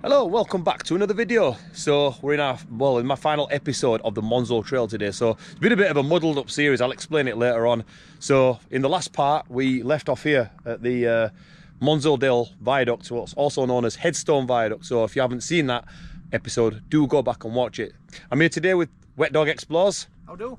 Hello, welcome back to another video. So we're in my final episode of the Monsal Trail today. So it's been a bit of a muddled up series. I'll explain it later on. So in the last part, we left off here at the Monsal Dale Viaduct, what's also known as Headstone Viaduct. So if you haven't seen that episode, do go back and watch it. I'm here today with Wet Dog Explores. How do?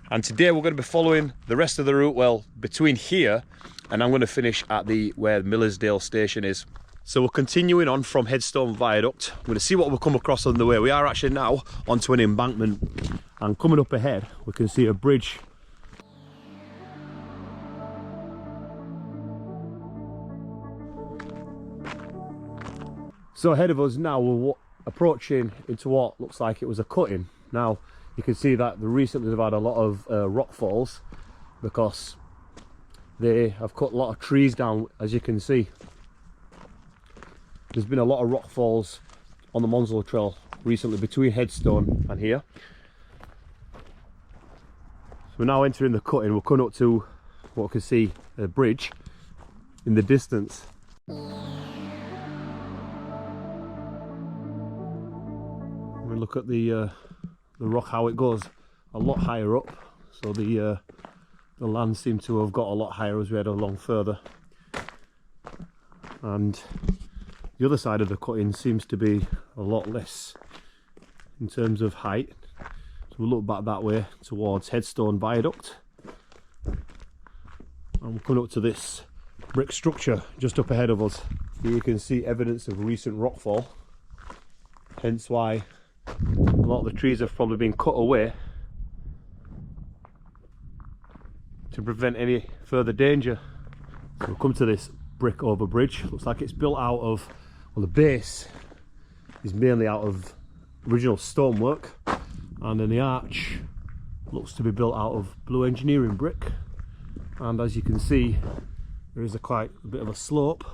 And today we're going to be following the rest of the route, well, between here and I'm going to finish at where Millersdale station is. So we're continuing on from Headstone Viaduct. I'm going to see what we'll come across on the way. We are actually now onto an embankment, and coming up ahead we can see a bridge. So ahead of us now we're approaching into what looks like it was a cutting. Now you can see that recently they've had a lot of rock falls because they have cut a lot of trees down, as you can see. There's been a lot of rock falls on the Monsal Trail recently between Headstone and here. So we're now entering the cutting. We're coming up to what we can see a bridge in the distance. We look at the rock, how it goes a lot higher up. So the land seemed to have got a lot higher as we head along further. And the other side of the cutting seems to be a lot less in terms of height. So we'll look back that way towards Headstone Viaduct. And we're coming up to this brick structure just up ahead of us. Here you can see evidence of recent rockfall. Hence why a lot of the trees have probably been cut away to prevent any further danger. So we'll come to this brick over bridge. Looks like it's built out of, well, the base is mainly out of original stonework, and then the arch looks to be built out of blue engineering brick. And as you can see, there is quite a bit of a slope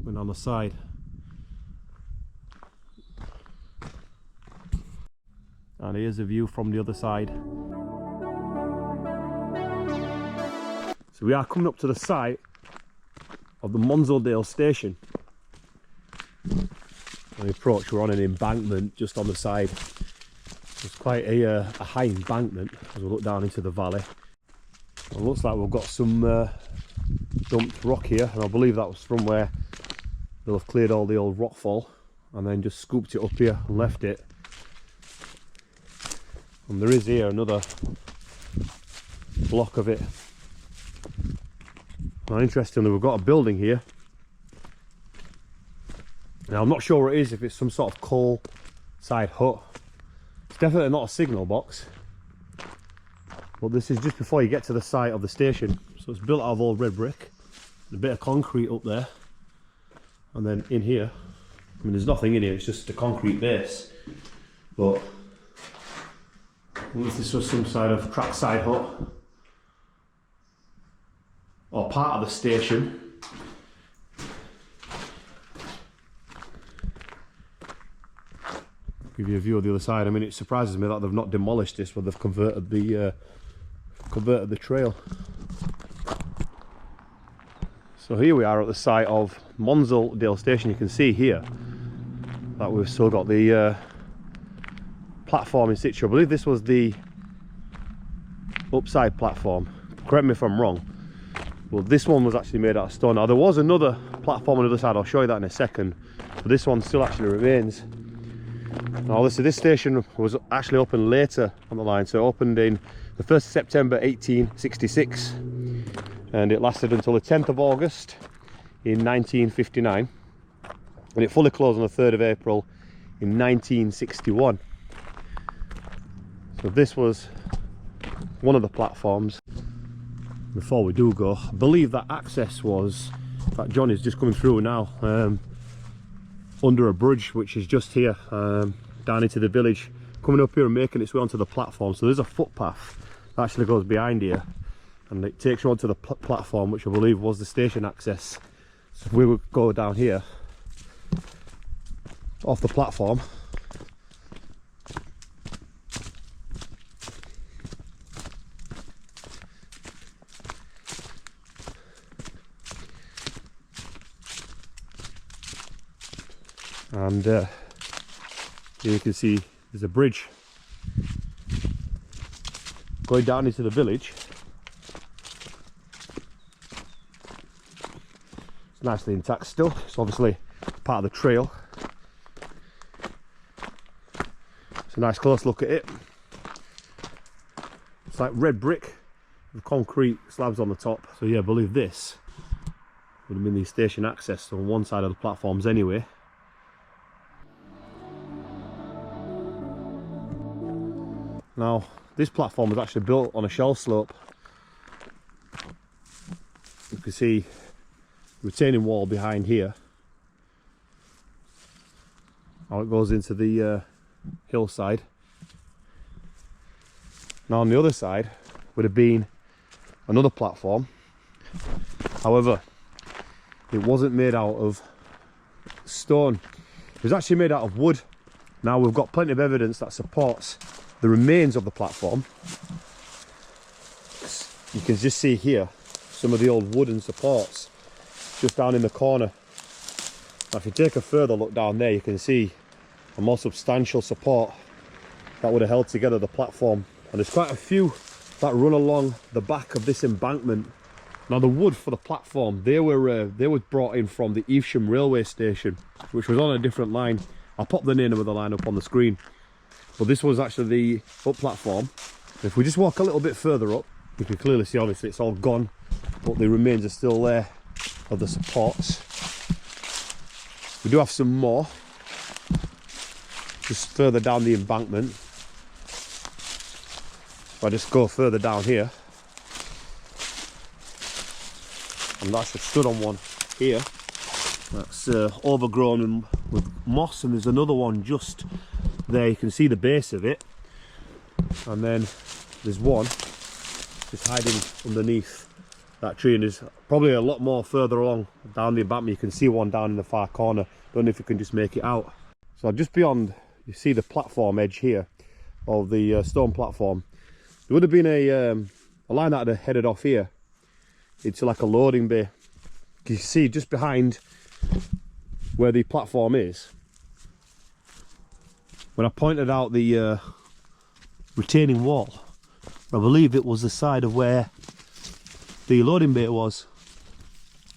going on the side. And here's a view from the other side. So we are coming up to the site of the Monsaldale station. When we approach, we're on an embankment just on the side. It's quite a high embankment as we look down into the valley. It looks like we've got some dumped rock here, and I believe that was from where they'll have cleared all the old rockfall and then just scooped it up here and left it. And there is here another block of it. Now interestingly, we've got a building here. Now I'm not sure what it is, if it's some sort of coal side hut. It's definitely not a signal box. But this is just before you get to the site of the station. So it's built out of old red brick. A bit of concrete up there. And then in here, I mean, there's nothing in here, it's just a concrete base. But if this was some sort of trackside hut or part of the station. Give you a view of the other side. I mean, it surprises me that they've not demolished this, but they've converted the trail. So here we are at the site of Monsaldale station. You can see here that we've still got the platform in situ. I believe this was the upside platform. Correct me if I'm wrong. Well, this one was actually made out of stone. Now there was another platform on the other side. I'll show you that in a second. But this one still actually remains. Now this station was actually opened later on the line. So it opened in the 1st of September 1866, and it lasted until the 10th of August in 1959, and it fully closed on the 3rd of April in 1961. So this was one of the platforms. Before we do go, I believe that access was, in fact John is just coming through now, under a bridge which is just here, down into the village, coming up here and making its way onto the platform. So there's a footpath that actually goes behind here, and it takes you onto the platform, which I believe was the station access. So we would go down here off the platform. and here you can see there's a bridge going down into the village. It's nicely intact still. It's obviously part of the trail. It's a nice close look at it. It's like red brick with concrete slabs on the top. So yeah, I believe this would have been the station access on one side of the platforms anyway. Now, this platform was actually built on a shelf slope. You can see the retaining wall behind here. How it goes into the hillside. Now on the other side would have been another platform. However, it wasn't made out of stone. It was actually made out of wood. Now we've got plenty of evidence that supports the remains of the platform. You can just see here some of the old wooden supports just down in the corner. Now if you take a further look down there, you can see a more substantial support that would have held together the platform. And there's quite a few that run along the back of this embankment. Now the wood for the platform, they were brought in from the Evesham railway station, which was on a different line. I'll pop the name of the line up on the screen. But this was actually the up platform. If we just walk a little bit further up, you can clearly see obviously it's all gone, but the remains are still there of the supports. We do have some more just further down the embankment. If I just go further down here, and I actually stood on one here that's overgrown with moss, and there's another one just there. You can see the base of it, and then there's one just hiding underneath that tree, and there's probably a lot more further along down the embankment. You can see one down in the far corner. Don't know if you can just make it out. So just beyond, you see the platform edge here of the stone platform. There would have been a line that had headed off here into like a loading bay. You can see just behind where the platform is, when I pointed out the retaining wall, I believe it was the side of where the loading bay was,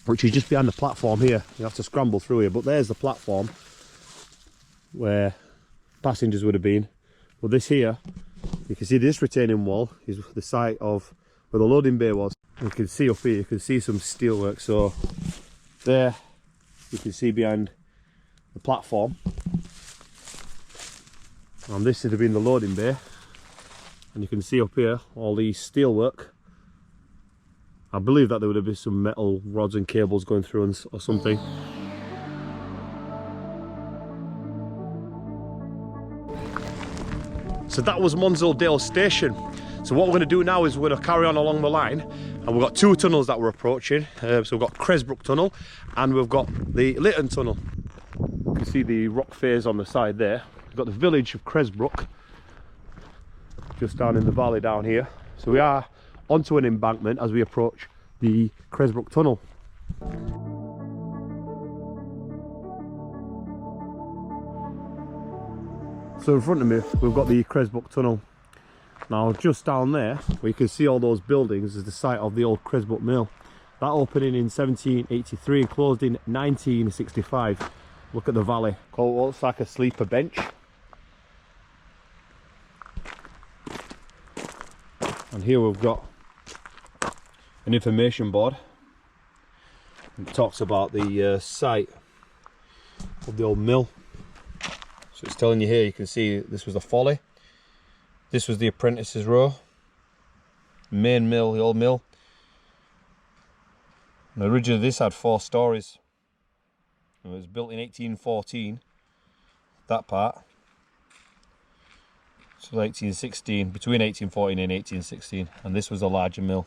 which is just behind the platform here. You have to scramble through here, but there's the platform where passengers would have been. But this here, you can see this retaining wall is the site of where the loading bay was. You can see up here, you can see some steelwork. So there, you can see behind the platform. And this would have been the loading bay. And you can see up here all the steelwork. I believe that there would have been some metal rods and cables going through or something. So that was Monsal Dale station. So what we're going to do now is we're going to carry on along the line, and we've got two tunnels that we're approaching. So we've got Cresbrook Tunnel and we've got the Litton Tunnel. You can see the rock face on the side there. We've got the village of Cresbrook just down in the valley down here. So we are onto an embankment as we approach the Cresbrook Tunnel. So in front of me we've got the Cresbrook Tunnel. Now just down there where you can see all those buildings is the site of the old Cresbrook Mill. That opened in 1783 and closed in 1965. Look at the valley. Called what looks like a sleeper bench. And here we've got an information board. It talks about the site of the old mill. So it's telling you here, you can see this was the folly. This was the apprentices' row. Main mill, the old mill. And originally this had 4 stories. It was built in 1814, that part. So 1816, between 1814 and 1816, and this was a larger mill.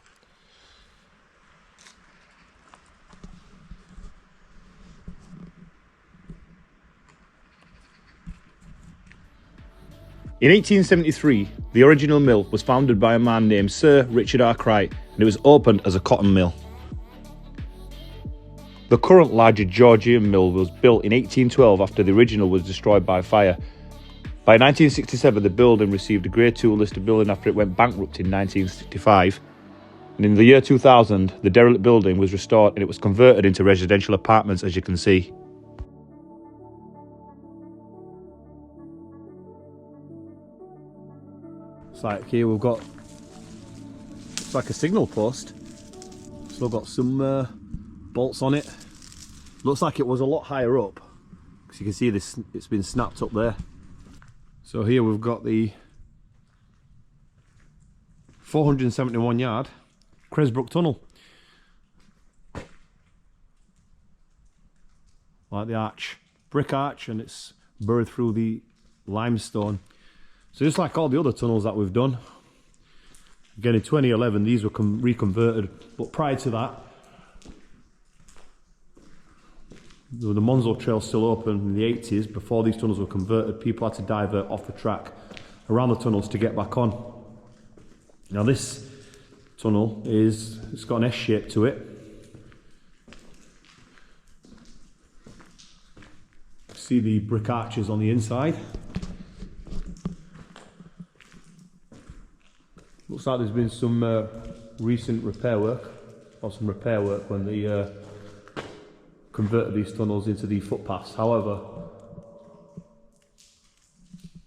In 1873, the original mill was founded by a man named Sir Richard Arkwright, and it was opened as a cotton mill. The current larger Georgian mill was built in 1812 after the original was destroyed by fire. By 1967, the building received a Grade 2 listed building after it went bankrupt in 1965. And in the year 2000, the derelict building was restored and it was converted into residential apartments, as you can see. It's like here we've got, it's like a signal post. Still got some bolts on it. Looks like it was a lot higher up, because you can see this, it's been snapped up there. So here we've got the 471 yard Cresbrook tunnel. Like the arch, brick arch, and it's buried through the limestone. So just like all the other tunnels that we've done, again in 2011 these were reconverted, but prior to that the Monsal Trail still open in the 80s. Before these tunnels were converted, people had to divert off the track around the tunnels to get back on. Now this tunnel it's got an S shape to it. See the brick arches on the inside. Looks like there's been some recent repair work, or some repair work when they converted these tunnels into the footpaths. However,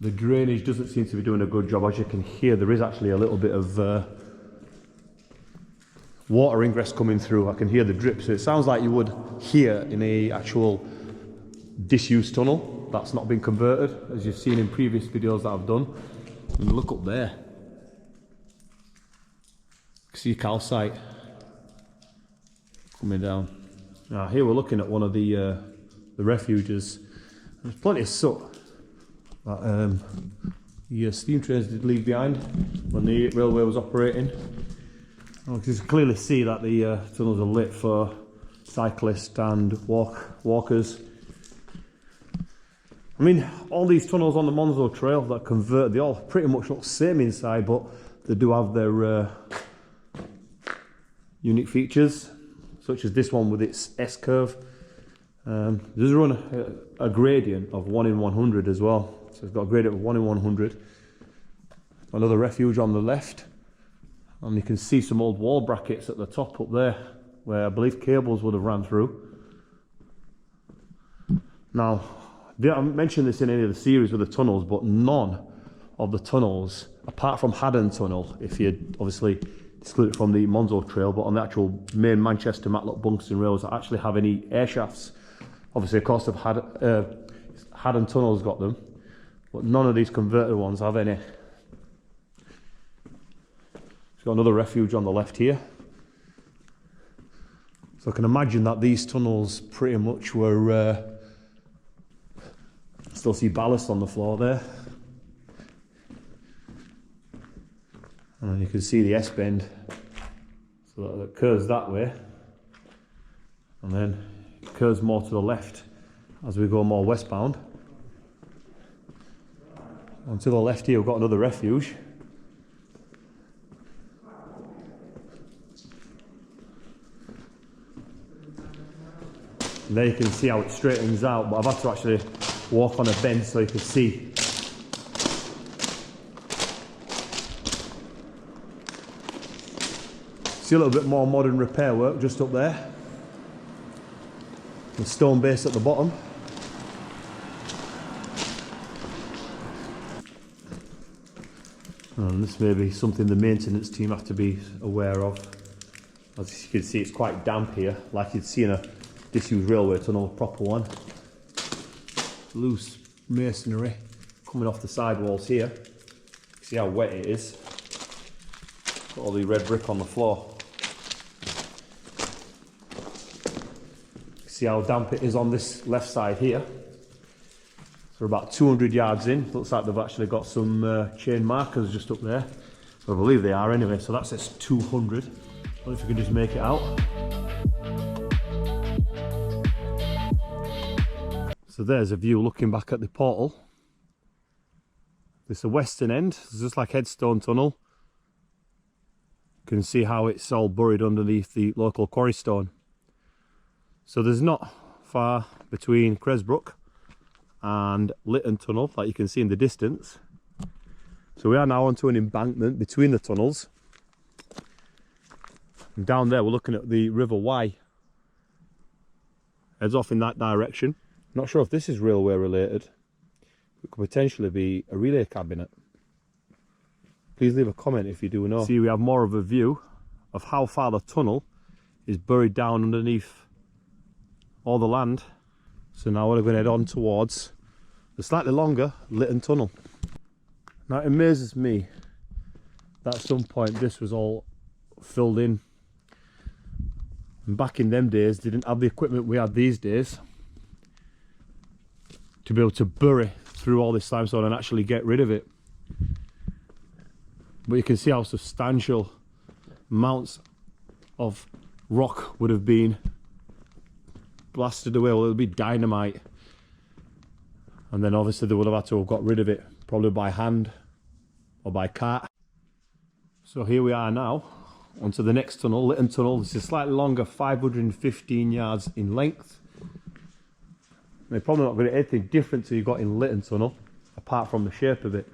the drainage doesn't seem to be doing a good job. As you can hear, there is actually a little bit of water ingress coming through. I can hear the drip, so it sounds like you would hear in a actual disused tunnel that's not been converted, as you've seen in previous videos that I've done. And look up there, see calcite coming down. Now here we're looking at one of the refuges. There's plenty of soot that the steam trains did leave behind when the railway was operating. You can clearly see that the tunnels are lit for cyclists and walkers. I mean, all these tunnels on the Monsal Trail that convert, they all pretty much look the same inside, but they do have their unique features, such as this one with its S-curve. Does run a gradient of 1 in 100 as well. So it's got a gradient of 1 in 100. Another refuge on the left. And you can see some old wall brackets at the top up there, where I believe cables would have ran through. Now, I haven't mentioned this in any of the series with the tunnels, but none of the tunnels, apart from Haddon Tunnel, if you obviously exclude it from the Monsal Trail, but on the actual main Manchester Matlock Buxton rails, that actually have any air shafts. Obviously, of course, Haddon Tunnel's got them, but none of these converted ones have any. It's got another refuge on the left here. So I can imagine that these tunnels pretty much were, still see ballast on the floor there. And you can see the S-bend, so that it curves that way, and then it curves more to the left as we go more westbound. And to the left here we've got another refuge. And there you can see how it straightens out, but I've had to actually walk on a bend so you can see. See a little bit more modern repair work just up there. The stone base at the bottom. And this may be something the maintenance team have to be aware of. As you can see, it's quite damp here, like you'd see in a disused railway tunnel, a proper one. Loose masonry coming off the sidewalls here. See how wet it is. Got all the red brick on the floor. See how damp it is on this left side here. So we're about 200 yards in. Looks like they've actually got some chain markers just up there. I believe they are anyway, so that says 200. I don't know if you can just make it out. So there's a view looking back at the portal. This is the western end. It's just like Headstone Tunnel. You can see how it's all buried underneath the local quarry stone. So there's not far between Cresbrook and Litton Tunnel, like you can see in the distance. So we are now onto an embankment between the tunnels. And down there we're looking at the River Wye. Heads off in that direction. Not sure if this is railway related. It could potentially be a relay cabinet. Please leave a comment if you do know. See, we have more of a view of how far the tunnel is buried down underneath all the land. So now we're going to head on towards the slightly longer Litton Tunnel. Now it amazes me that at some point this was all filled in. And back in them days, they didn't have the equipment we have these days to be able to bury through all this limestone and actually get rid of it. But you can see how substantial amounts of rock would have been blasted away. Well, it would be dynamite. And then obviously they would have had to have got rid of it, probably by hand or by cart. So here we are now, onto the next tunnel, Litton Tunnel. This is slightly longer, 515 yards in length. They're probably not going to anything different to you got in Litton Tunnel, apart from the shape of it.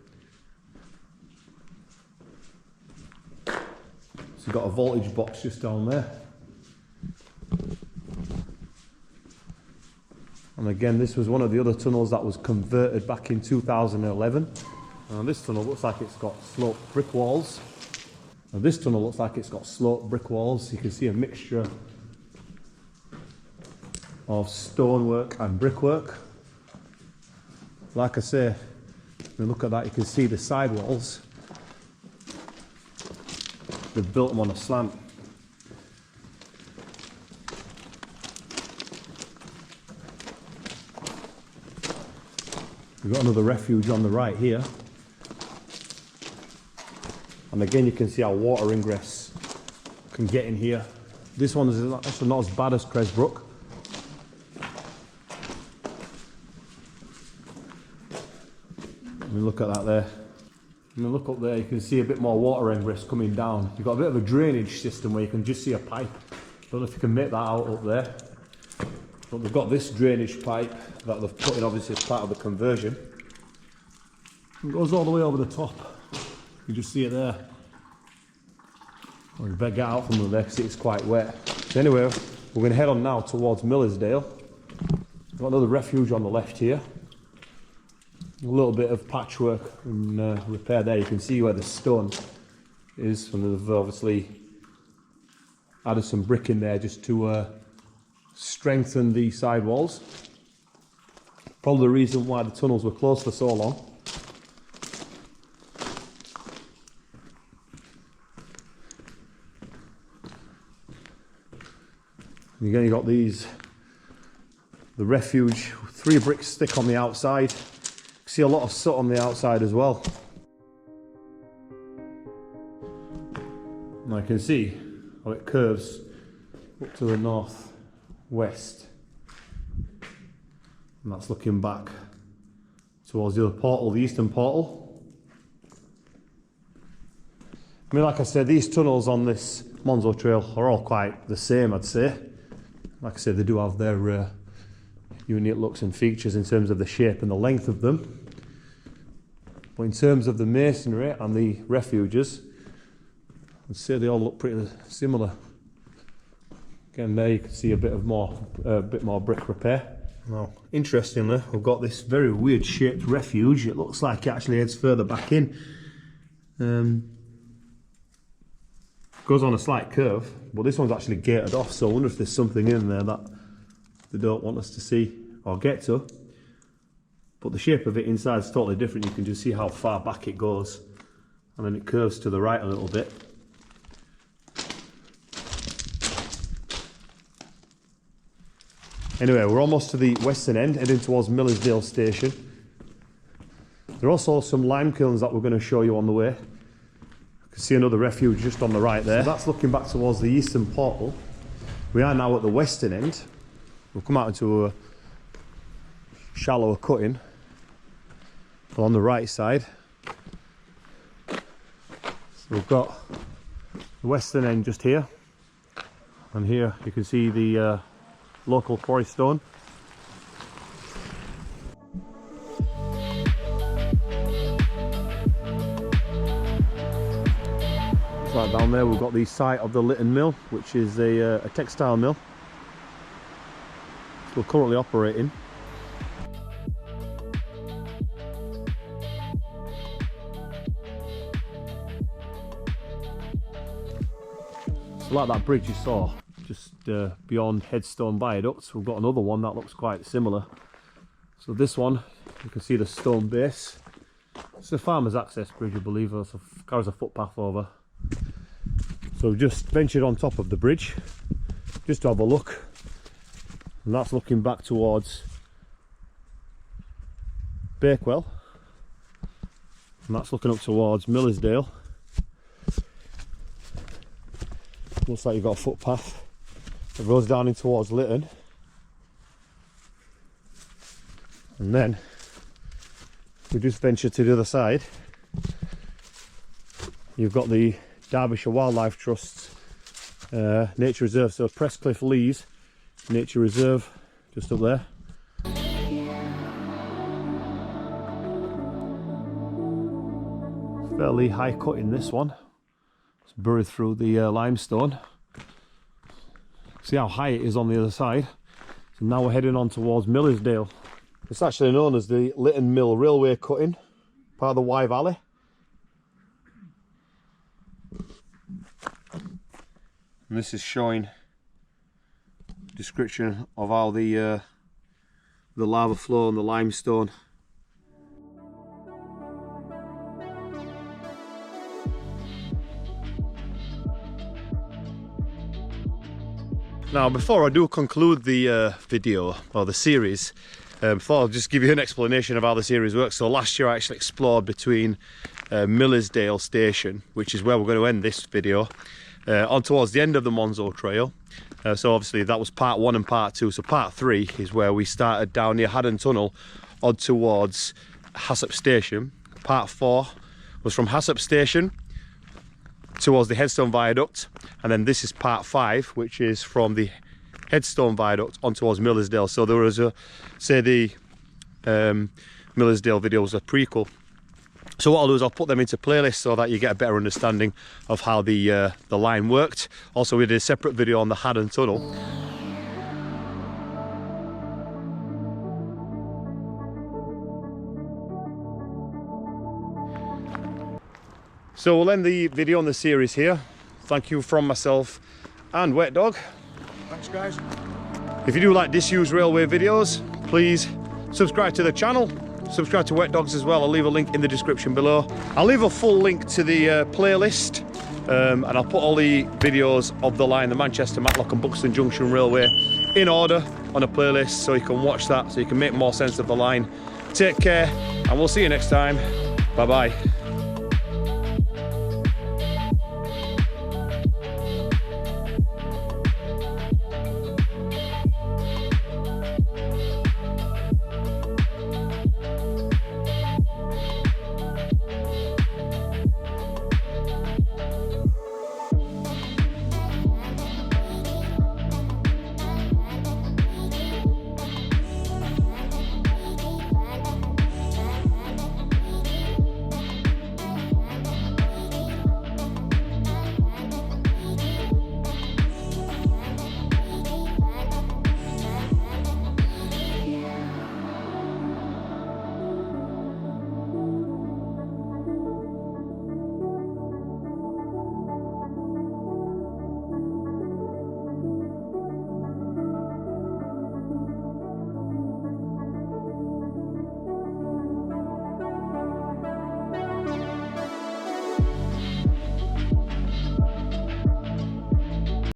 So you've got a voltage box just down there. And again, this was one of the other tunnels that was converted back in 2011. And this tunnel looks like it's got sloped brick walls. And this tunnel looks like it's got sloped brick walls. You can see a mixture of stonework and brickwork. Like I say, when you look at that, you can see the side walls. They've built them on a slant. We've got another refuge on the right here. And again, you can see how water ingress can get in here. This one is actually not as bad as Cresbrook. Let me look at that there. And then look up there, you can see a bit more water ingress coming down. You've got a bit of a drainage system where you can just see a pipe. Don't know if you can make that out up there. But we've got this drainage pipe that they've put in obviously as part of the conversion. It goes all the way over the top. You just see it there. Well, you better get out from under there because it's quite wet. So anyway, we're going to head on now towards Millersdale. We've got another refuge on the left here. A little bit of patchwork and repair there. You can see where the stone is, and they've obviously added some brick in there just to strengthen the side walls. Probably the reason why the tunnels were closed for so long. And again, you've got these, the refuge, 3 bricks thick on the outside. See a lot of soot on the outside as well. And I can see how it curves up to the northwest. And that's looking back towards the other portal, the eastern portal. I mean, like I said, these tunnels on this Monsal Trail are all quite the same, I'd say. Like I said, they do have their unique looks and features in terms of the shape and the length of them. But in terms of the masonry and the refuges, I'd say they all look pretty similar. Again, there you can see a bit more brick repair. Now, interestingly, we've got this very weird shaped refuge. It looks like it actually heads further back in. Goes on a slight curve, but this one's actually gated off, so I wonder if there's something in there that they don't want us to see or get to. But the shape of it inside is totally different. You can just see how far back it goes, and then it curves to the right a little bit. Anyway, we're almost to the western end, heading towards Millersdale station. There are also some lime kilns that we're going to show you on the way. You can see another refuge just on the right there. So that's looking back towards the eastern portal. We are now at the western end. We'll come out into a shallower cutting on the right side. So we've got the western end just here, and here you can see the local quarry stone. Right down there we've got the site of the Litton Mill, which is a textile mill. Still currently operating. So like that bridge you saw just beyond Headstone Viaduct, we've got another one that looks quite similar. So this one, you can see the stone base. It's a farmer's access bridge, I believe, it carries a footpath over. So we've just ventured on top of the bridge just to have a look, and that's looking back towards Bakewell, and that's looking up towards Millersdale. Looks like you've got a footpath that goes down in towards Litton, and then we just ventured to the other side. You've got the Derbyshire Wildlife Trust's nature reserve, so Prestcliff Lees Nature Reserve, just up there. Fairly high cut in this one. It's buried through the limestone. See how high it is on the other side. So now we're heading on towards Millersdale. It's actually known as the Litton Mill Railway Cutting, part of the Wye Valley. And this is showing description of how the lava flow and the limestone. Now, before I do conclude the video or the series, I'll just give you an explanation of how the series works. So last year I actually explored between Millersdale station, which is where we're going to end this video, on towards the end of the Monsal Trail. So obviously that was part 1 and part 2. So part 3 is where we started down near Headstone Tunnel on towards Hassop Station. Part 4 was from Hassop Station towards the Headstone Viaduct, and then this is part 5, which is from the Headstone Viaduct on towards Millersdale. So there was the Millersdale video was a prequel. So what I'll do is I'll put them into playlists so that you get a better understanding of how the line worked. Also, we did a separate video on the Headstone Tunnel. So we'll end the video on the series here. Thank you from myself and Wet Dog. Thanks, guys. If you do like disused railway videos, please subscribe to the channel. Subscribe to Wet Dogs as well. I'll leave a link in the description below. I'll leave a full link to the playlist, and I'll put all the videos of the line, the Manchester, Matlock and Buxton Junction Railway, in order on a playlist, so you can watch that, so you can make more sense of the line. Take care, and we'll see you next time. Bye bye.